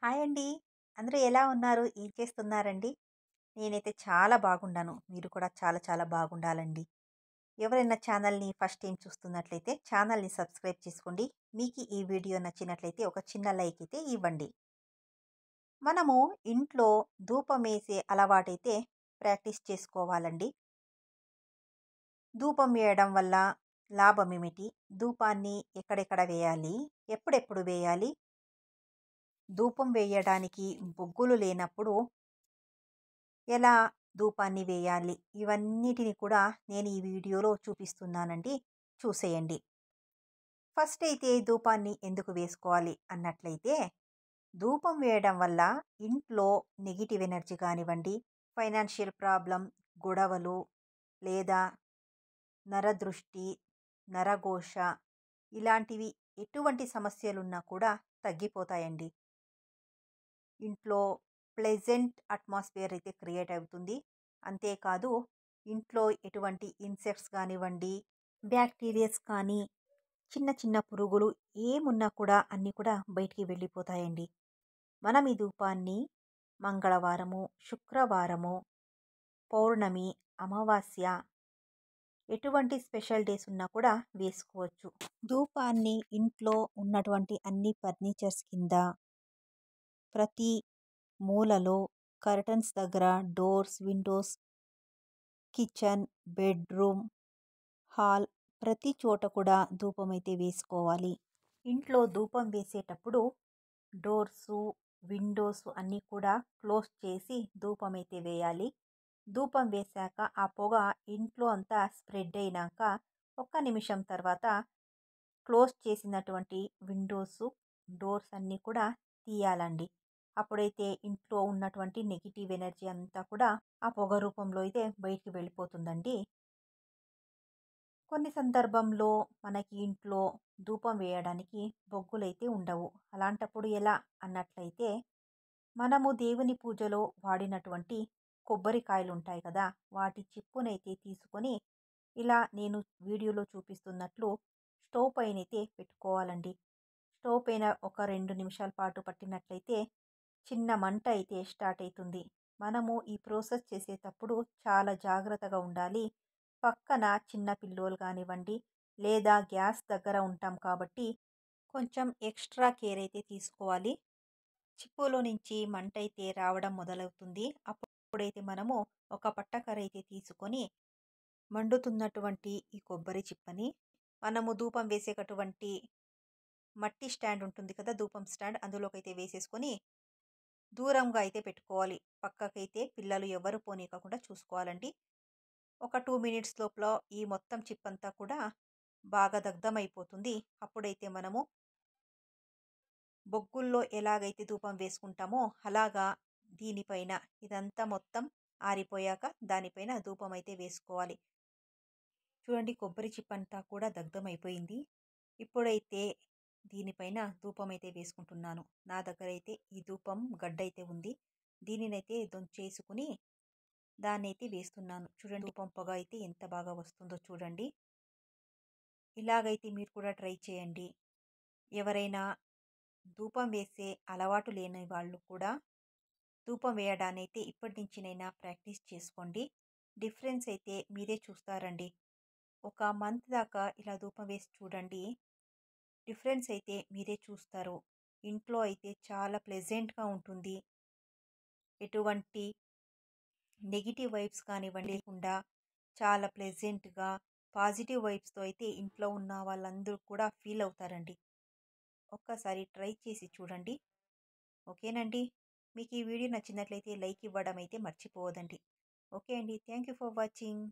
Hi అండి. అందరూ ఎలా ఉన్నారు? ఏం చేస్తున్నారండి? నేనైతే చాలా బాగున్నాను. మీరు కూడా చాలా చాలా బాగుండాలండి. ఎవరైనా ఛానల్‌ని ఫస్ట్ టైమ్ చూస్తున్నట్లయితే ఛానల్‌ని సబ్స్క్రైబ్ చేసుకోండి. మీకు ఈ వీడియో నచ్చినట్లయితే ఒక చిన్న లైక్ అయితే ఇవ్వండి. మనము ఇంట్లో ధూపమేసే అలవాటైతే ప్రాక్టీస్ చేసుకోవాలండి. ధూపం వేయడం వల్ల లాభమేమిటి? ధూపాన్ని ఎక్కడెక్కడ వేయాలి? ఎప్పుడెప్పుడు వేయాలి? ధూపం వేయడానికి బొగ్గులు లేనప్పుడు ఎలా ధూపాన్ని వేయాలి? ఇవన్నిటిని కూడా నేను ఈ వీడియోలో చూపిస్తున్నానండి. చూసేయండి. ఫస్ట్ అయితే ధూపాన్ని ఎందుకు వేసుకోవాలి అన్నట్లయితే, ధూపం వేయడం వల్ల ఇంట్లో నెగెటివ్ ఎనర్జీ కానివ్వండి, ఫైనాన్షియల్ ప్రాబ్లమ్, గొడవలు లేదా నరదృష్టి, నరఘోష ఇలాంటివి ఎటువంటి సమస్యలున్నా కూడా తగ్గిపోతాయండి. ఇంట్లో ప్లెజెంట్ అట్మాస్ఫియర్ అయితే క్రియేట్ అవుతుంది. అంతేకాదు ఇంట్లో ఎటువంటి ఇన్సెక్ట్స్ కానివ్వండి, బ్యాక్టీరియాస్ కానీ, చిన్న చిన్న పురుగులు ఏమున్నా కూడా అన్నీ కూడా బయటికి వెళ్ళిపోతాయండి. మనం ఈ ధూపాన్ని మంగళవారము, శుక్రవారము, పౌర్ణమి, అమావాస్య ఎటువంటి స్పెషల్ డేస్ ఉన్నా కూడా వేసుకోవచ్చు. ధూపాన్ని ఇంట్లో ఉన్నటువంటి అన్ని ఫర్నిచర్స్ కింద, ప్రతి మూలలో, కర్టన్స్ దగ్గర, doors, Windows, kitchen, bedroom, hall ప్రతి చోట కూడా ధూపం అయితే వేసుకోవాలి. ఇంట్లో ధూపం వేసేటప్పుడు డోర్సు, విండోస్ అన్నీ కూడా క్లోజ్ చేసి ధూపం అయితే వేయాలి. ధూపం వేశాక ఆ పొగ ఇంట్లో అంతా స్ప్రెడ్ అయినాక ఒక్క నిమిషం తర్వాత క్లోజ్ చేసినటువంటి విండోస్, డోర్స్ అన్నీ కూడా తీయాలండి. అప్పుడైతే ఇంట్లో ఉన్నటువంటి నెగిటివ్ ఎనర్జీ అంతా కూడా ఆ పొగ రూపంలో అయితే బయటికి వెళ్ళిపోతుందండి. కొన్ని సందర్భంలో మనకి ఇంట్లో ధూపం వేయడానికి బొగ్గులైతే ఉండవు. అలాంటప్పుడు ఎలా అన్నట్లయితే, మనము దేవుని పూజలో వాడినటువంటి కొబ్బరికాయలు ఉంటాయి కదా! వాటి చిప్పునైతే తీసుకొని ఇలా నేను వీడియోలో చూపిస్తున్నట్లు స్టవ్ పైనైతే పెట్టుకోవాలండి. స్టవ్ పైన ఒక 2 నిమిషాల పాటు పట్టినట్లయితే చిన్న మంట అయితే స్టార్ట్ అవుతుంది. మనము ఈ ప్రాసెస్ చేసేటప్పుడు చాలా జాగ్రత్తగా ఉండాలి. పక్కన చిన్న పిల్లోలు కానివ్వండి, లేదా గ్యాస్ దగ్గర ఉంటాం కాబట్టి కొంచెం ఎక్స్ట్రా కేర్ అయితే తీసుకోవాలి. చిప్పులో నుంచి మంట అయితే రావడం మొదలవుతుంది. అప్పుడైతే మనము ఒక పట్టకర్ర అయితే తీసుకొని మండుతున్నటువంటి ఈ కొబ్బరి చిప్పని మనము ధూపం వేసేటటువంటి మట్టి స్టాండ్ ఉంటుంది కదా! ధూపం స్టాండ్ అందులోకైతే వేసేసుకొని దూరంగా అయితే పెట్టుకోవాలి. పక్కకైతే పిల్లలు ఎవరు పోనీయకుండా చూసుకోవాలండి. ఒక 2 మినిట్స్ లోపల ఈ మొత్తం చిప్పంతా కూడా బాగా దగ్ధమైపోతుంది. అప్పుడైతే మనము బొగ్గుల్లో ఎలాగైతే ధూపం వేసుకుంటామో అలాగా దీనిపైన ఇదంతా మొత్తం ఆరిపోయాక దానిపైన ధూపం అయితే వేసుకోవాలి. చూడండి కొబ్బరి చిప్పంతా కూడా దగ్ధమైపోయింది. ఇప్పుడైతే దీనిపైన ధూపం అయితే వేసుకుంటున్నాను. నా దగ్గర అయితే ఈ ధూపం గడ్డైతే ఉంది. దీనినైతే దొంచేసుకుని దాన్నైతే వేస్తున్నాను. చూడండి ధూపం పొగ అయితే ఎంత బాగా వస్తుందో చూడండి. ఇలాగైతే మీరు కూడా ట్రై చేయండి. ఎవరైనా ధూపం వేసే అలవాటు లేని వాళ్ళు కూడా ధూపం వేయడానైతే ఇప్పటి నుంచినైనా ప్రాక్టీస్ చేసుకోండి. డిఫరెన్స్ అయితే మీరే చూస్తారండి. ఒక మంత్ దాకా ఇలా ధూపం వేసి చూడండి. డిఫరెన్స్ అయితే మీరే చూస్తారు. ఇంట్లో అయితే చాలా ప్లెజెంట్‌గా ఉంటుంది. ఎటువంటి నెగెటివ్ వైబ్స్ కానివ్వండి లేకుండా చాలా ప్లెజెంట్‌గా, పాజిటివ్ వైబ్స్‌తో అయితే ఇంట్లో ఉన్న వాళ్ళందరూ కూడా ఫీల్ అవుతారండి. ఒక్కసారి ట్రై చేసి చూడండి. ఓకేనండి. మీకు ఈ వీడియో నచ్చినట్లయితే లైక్ ఇవ్వడం అయితే మర్చిపోవద్దండి. ఓకే అండి. Thank you for watching.